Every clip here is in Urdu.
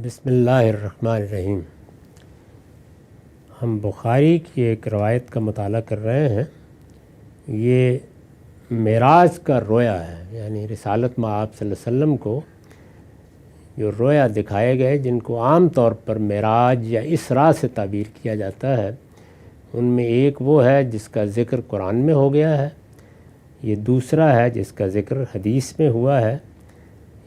بسم اللہ الرحمن الرحیم۔ ہم بخاری کی ایک روایت کا مطالعہ کر رہے ہیں۔ یہ معراج کا رویا ہے، یعنی رسالت مآب صلی اللہ علیہ وسلم کو جو رویا دکھائے گئے، جن کو عام طور پر معراج یا اسراء سے تعبیر کیا جاتا ہے، ان میں ایک وہ ہے جس کا ذکر قرآن میں ہو گیا ہے، یہ دوسرا ہے جس کا ذکر حدیث میں ہوا ہے۔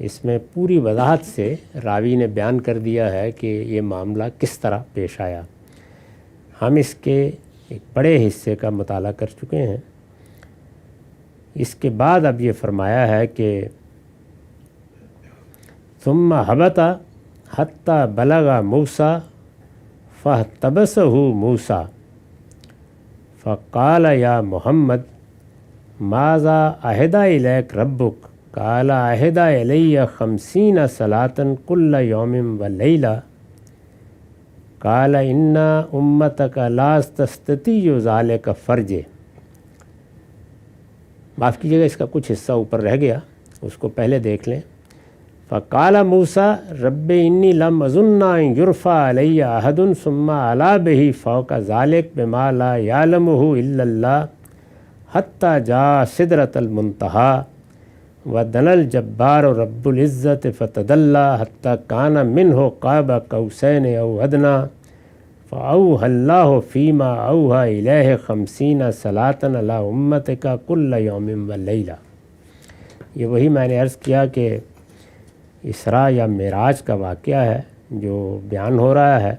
اس میں پوری وضاحت سے راوی نے بیان کر دیا ہے کہ یہ معاملہ کس طرح پیش آیا۔ ہم اس کے ایک بڑے حصے کا مطالعہ کر چکے ہیں۔ اس کے بعد اب یہ فرمایا ہے کہ ثم ہبط حتی بلغ موسیٰ فاحتبسہ موسیٰ فقال یا محمد ماذا عہد الیک ربک قال عہد الی 50 صلاة کل یوم ولیلہ قال ان امتک لا تستطیع ذلک فرجہ۔ معاف کیجیے گا، اس کا کچھ حصہ اوپر رہ گیا، اس کو پہلے دیکھ لیں۔ فقال موسیٰ رب انی لم اظن ان یرفع علی احد ثم علا بہ فوق ذلک بما لا یعلمہ الا اللہ حتی جاء سدرۃ المنتہی ودنا الجبار رب العزت فتدلی حتی کان منہ قاب قوسین او ادنی فاوحی اللہ فیما اوحی الیہ 50 صلاة علی امتک کل یوم ولیلہ۔ یہ وہی میں نے عرض کیا کہ اسراء یا معراج کا واقعہ ہے جو بیان ہو رہا ہے۔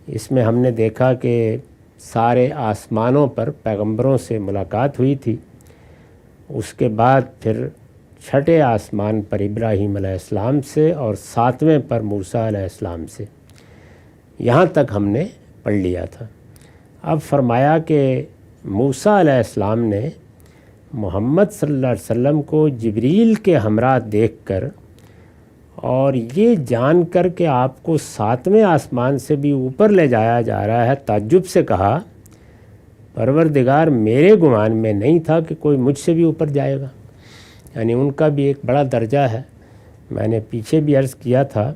اس میں ہم نے دیکھا کہ سارے آسمانوں پر پیغمبروں سے ملاقات ہوئی تھی، اس کے بعد پھر چھٹے آسمان پر ابراہیم علیہ السلام سے اور 7ویں پر موسیٰ علیہ السلام سے، یہاں تک ہم نے پڑھ لیا تھا۔ اب فرمایا کہ موسیٰ علیہ السلام نے محمد صلی اللہ علیہ وسلم کو جبریل کے ہمراہ دیکھ کر اور یہ جان کر کہ آپ کو 7ویں آسمان سے بھی اوپر لے جایا جا رہا ہے، تعجب سے کہا پروردگار میرے گمان میں نہیں تھا کہ کوئی مجھ سے بھی اوپر جائے گا۔ یعنی ان کا بھی ایک بڑا درجہ ہے۔ میں نے پیچھے بھی عرض کیا تھا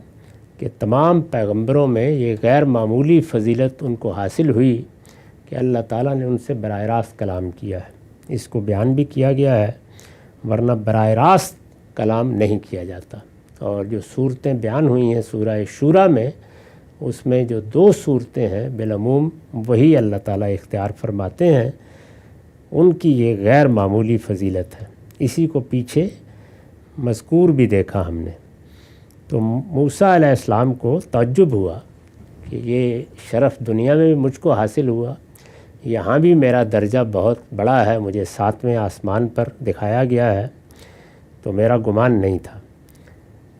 کہ تمام پیغمبروں میں یہ غیر معمولی فضیلت ان کو حاصل ہوئی کہ اللہ تعالیٰ نے ان سے براہ راست کلام کیا ہے۔ اس کو بیان بھی کیا گیا ہے، ورنہ براہ راست کلام نہیں کیا جاتا۔ اور جو صورتیں بیان ہوئی ہیں سورہ شورا میں، اس میں جو 2 صورتیں ہیں بالعموم وہی اللہ تعالیٰ اختیار فرماتے ہیں، ان کی یہ غیر معمولی فضیلت ہے۔ اسی کو پیچھے مذکور بھی دیکھا ہم نے۔ تو موسیٰ علیہ السلام کو تعجب ہوا کہ یہ شرف دنیا میں بھی مجھ کو حاصل ہوا، یہاں بھی میرا درجہ بہت بڑا ہے، مجھے 7ویں آسمان پر دکھایا گیا ہے، تو میرا گمان نہیں تھا۔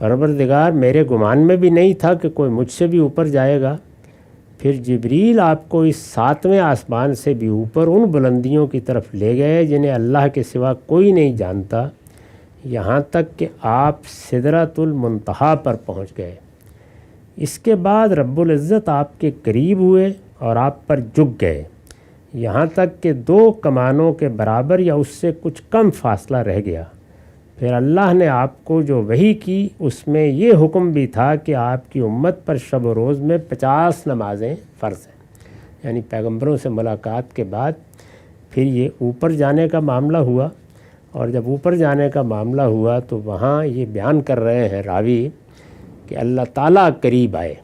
پروردگار میرے گمان میں بھی نہیں تھا کہ کوئی مجھ سے بھی اوپر جائے گا۔ پھر جبریل آپ کو اس 7ویں آسمان سے بھی اوپر ان بلندیوں کی طرف لے گئے جنہیں اللہ کے سوا کوئی نہیں جانتا، یہاں تک کہ آپ سدرۃ المنتہی پر پہنچ گئے۔ اس کے بعد رب العزت آپ کے قریب ہوئے اور آپ پر جھک گئے، یہاں تک کہ 2 کمانوں کے برابر یا اس سے کچھ کم فاصلہ رہ گیا۔ پھر اللہ نے آپ کو جو وحی کی اس میں یہ حکم بھی تھا کہ آپ کی امت پر شب و روز میں 50 نمازیں فرض ہیں۔ یعنی پیغمبروں سے ملاقات کے بعد پھر یہ اوپر جانے کا معاملہ ہوا، اور جب اوپر جانے کا معاملہ ہوا تو وہاں یہ بیان کر رہے ہیں راوی کہ اللہ تعالیٰ قریب آئے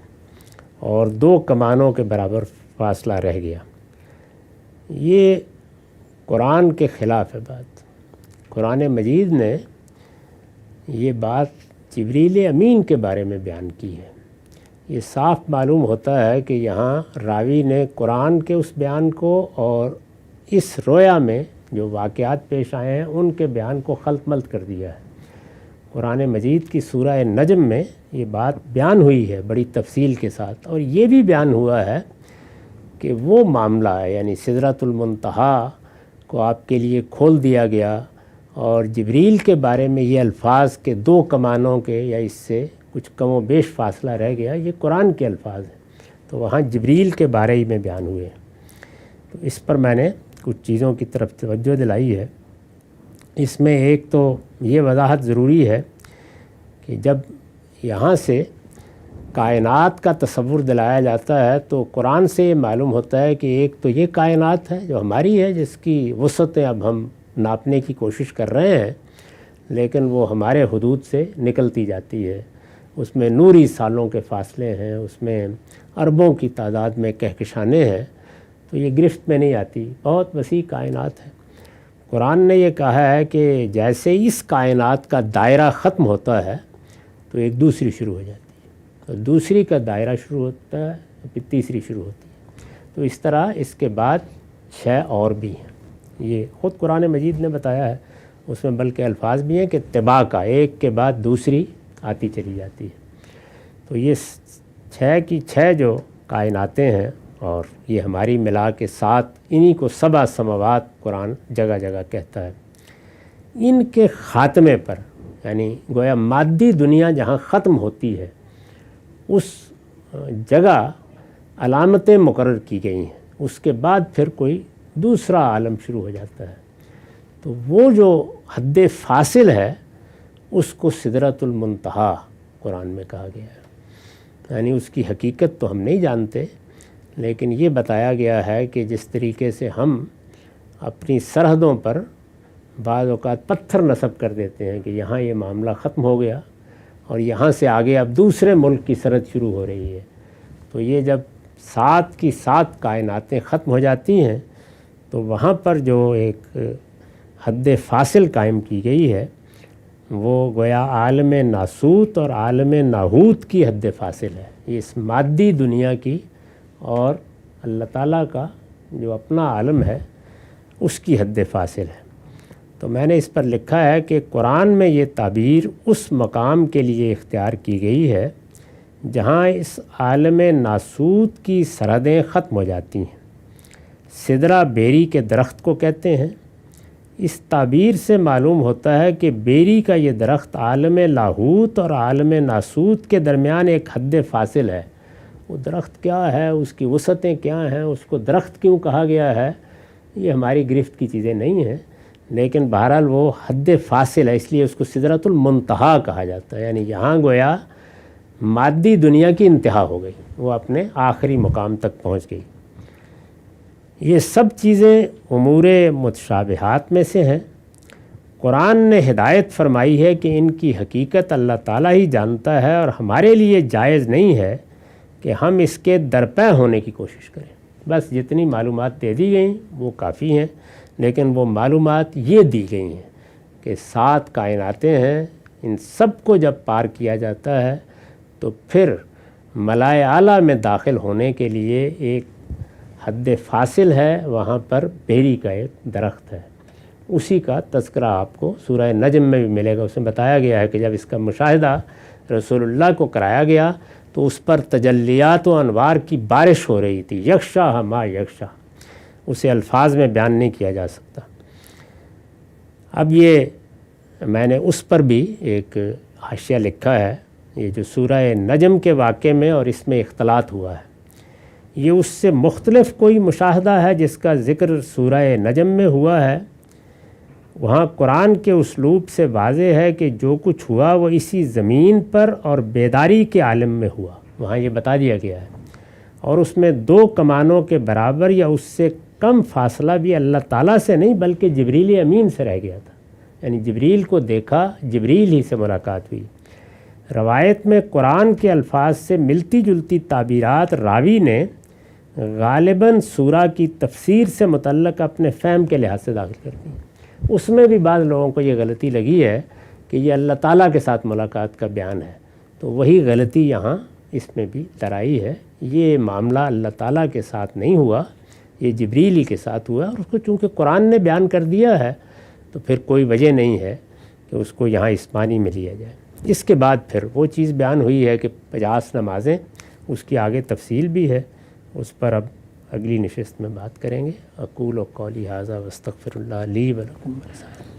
اور 2 کمانوں کے برابر فاصلہ رہ گیا۔ یہ قرآن کے خلاف ہے بات۔ قرآن مجید نے یہ بات جبریل امین کے بارے میں بیان کی ہے۔ یہ صاف معلوم ہوتا ہے کہ یہاں راوی نے قرآن کے اس بیان کو اور اس رویا میں جو واقعات پیش آئے ہیں ان کے بیان کو خلط ملط کر دیا ہے۔ قرآن مجید کی سورہ نجم میں یہ بات بیان ہوئی ہے بڑی تفصیل کے ساتھ، اور یہ بھی بیان ہوا ہے کہ وہ معاملہ ہے، یعنی سدرۃ المنتہی کو آپ کے لیے کھول دیا گیا، اور جبریل کے بارے میں یہ الفاظ کہ 2 کمانوں کے یا اس سے کچھ کم و بیش فاصلہ رہ گیا، یہ قرآن کے الفاظ ہیں، تو وہاں جبریل کے بارے میں بیان ہوئے ہیں۔ تو اس پر میں نے کچھ چیزوں کی طرف توجہ دلائی ہے۔ اس میں ایک تو یہ وضاحت ضروری ہے کہ جب یہاں سے کائنات کا تصور دلایا جاتا ہے تو قرآن سے یہ معلوم ہوتا ہے کہ ایک تو یہ کائنات ہے جو ہماری ہے، جس کی وسعتیں اب ہم ناپنے کی کوشش کر رہے ہیں، لیکن وہ ہمارے حدود سے نکلتی جاتی ہے، اس میں نوری سالوں کے فاصلے ہیں، اس میں اربوں کی تعداد میں کہکشانے ہیں، تو یہ گرفت میں نہیں آتی، بہت وسیع کائنات ہے۔ قرآن نے یہ کہا ہے کہ جیسے اس کائنات کا دائرہ ختم ہوتا ہے تو ایک دوسری شروع ہو جاتی ہے، تو دوسری کا دائرہ شروع ہوتا ہے، پھر تیسری شروع ہوتی ہے، تو اس طرح اس کے بعد 6 اور بھی ہیں۔ یہ خود قرآن مجید نے بتایا ہے، اس میں بلکہ الفاظ بھی ہیں کہ طباع کا ایک کے بعد دوسری آتی چلی جاتی ہے۔ تو یہ 6 کی 6 جو کائناتیں ہیں، اور یہ ہماری ملا کے 7، انہی کو 7 سماوات قرآن جگہ جگہ کہتا ہے۔ ان کے خاتمے پر، یعنی گویا مادی دنیا جہاں ختم ہوتی ہے اس جگہ علامتیں مقرر کی گئی ہیں، اس کے بعد پھر کوئی دوسرا عالم شروع ہو جاتا ہے، تو وہ جو حد فاصل ہے اس کو سدرۃ المنتہا قرآن میں کہا گیا ہے۔ یعنی اس کی حقیقت تو ہم نہیں جانتے، لیکن یہ بتایا گیا ہے کہ جس طریقے سے ہم اپنی سرحدوں پر بعض اوقات پتھر نصب کر دیتے ہیں کہ یہاں یہ معاملہ ختم ہو گیا اور یہاں سے آگے اب دوسرے ملک کی سرحد شروع ہو رہی ہے، تو یہ جب 7 کی 7 کائناتیں ختم ہو جاتی ہیں تو وہاں پر جو ایک حد فاصل قائم کی گئی ہے وہ گویا عالم ناسوت اور عالم ناہوت کی حد فاصل ہے، یہ اس مادی دنیا کی اور اللہ تعالیٰ کا جو اپنا عالم ہے اس کی حد فاصل ہے۔ تو میں نے اس پر لکھا ہے کہ قرآن میں یہ تعبیر اس مقام کے لیے اختیار کی گئی ہے جہاں اس عالم ناسوت کی سرحدیں ختم ہو جاتی ہیں۔ سدرہ بیری کے درخت کو کہتے ہیں۔ اس تعبیر سے معلوم ہوتا ہے کہ بیری کا یہ درخت عالم لاہوت اور عالم ناسوت کے درمیان ایک حد فاصل ہے۔ وہ درخت کیا ہے، اس کی وسعتیں کیا ہیں، اس کو درخت کیوں کہا گیا ہے، یہ ہماری گرفت کی چیزیں نہیں ہیں، لیکن بہرحال وہ حد فاصل ہے، اس لیے اس کو سدرۃ المنتہا کہا جاتا ہے۔ یعنی یہاں گویا مادی دنیا کی انتہا ہو گئی، وہ اپنے آخری مقام تک پہنچ گئی۔ یہ سب چیزیں امور متشابہات میں سے ہیں۔ قرآن نے ہدایت فرمائی ہے کہ ان کی حقیقت اللہ تعالیٰ ہی جانتا ہے، اور ہمارے لیے جائز نہیں ہے کہ ہم اس کے درپے ہونے کی کوشش کریں۔ بس جتنی معلومات دے دی گئیں وہ کافی ہیں، لیکن وہ معلومات یہ دی گئی ہیں کہ 7 کائناتیں ہیں، ان سب کو جب پار کیا جاتا ہے تو پھر ملائے اعلیٰ میں داخل ہونے کے لیے ایک حد فاصل ہے، وہاں پر بیری کا ایک درخت ہے، اسی کا تذکرہ آپ کو سورہ نجم میں بھی ملے گا۔ اس میں بتایا گیا ہے کہ جب اس کا مشاہدہ رسول اللہ کو کرایا گیا تو اس پر تجلیات و انوار کی بارش ہو رہی تھی، یکشا ما یکشا، اسے الفاظ میں بیان نہیں کیا جا سکتا۔ اب یہ میں نے اس پر بھی ایک حاشیہ لکھا ہے، یہ جو سورہ نجم کے واقعے میں اور اس میں اختلاط ہوا ہے، یہ اس سے مختلف کوئی مشاہدہ ہے جس کا ذکر سورہ نجم میں ہوا ہے۔ وہاں قرآن کے اسلوب سے واضح ہے کہ جو کچھ ہوا وہ اسی زمین پر اور بیداری کے عالم میں ہوا، وہاں یہ بتا دیا گیا ہے، اور اس میں 2 کمانوں کے برابر یا اس سے کم فاصلہ بھی اللہ تعالیٰ سے نہیں بلکہ جبریل امین سے رہ گیا تھا، یعنی جبریل کو دیکھا، جبریل ہی سے ملاقات ہوئی۔ روایت میں قرآن کے الفاظ سے ملتی جلتی تعبیرات راوی نے غالباً سورہ کی تفسیر سے متعلق اپنے فہم کے لحاظ سے داخل کر دی۔ اس میں بھی بعض لوگوں کو یہ غلطی لگی ہے کہ یہ اللہ تعالیٰ کے ساتھ ملاقات کا بیان ہے، تو وہی غلطی یہاں اس میں بھی درائی ہے۔ یہ معاملہ اللہ تعالیٰ کے ساتھ نہیں ہوا، یہ جبریل ہی کے ساتھ ہوا، اور اس کو چونکہ قرآن نے بیان کر دیا ہے تو پھر کوئی وجہ نہیں ہے کہ اس کو یہاں اس معنی میں لیا جائے۔ اس کے بعد پھر وہ چیز بیان ہوئی ہے کہ 50 نمازیں، اس کی آگے تفصیل بھی ہے، اس پر اب اگلی نشست میں بات کریں گے۔ اقول قولی ھذا واستغفر اللہ لی ولکم ولسائر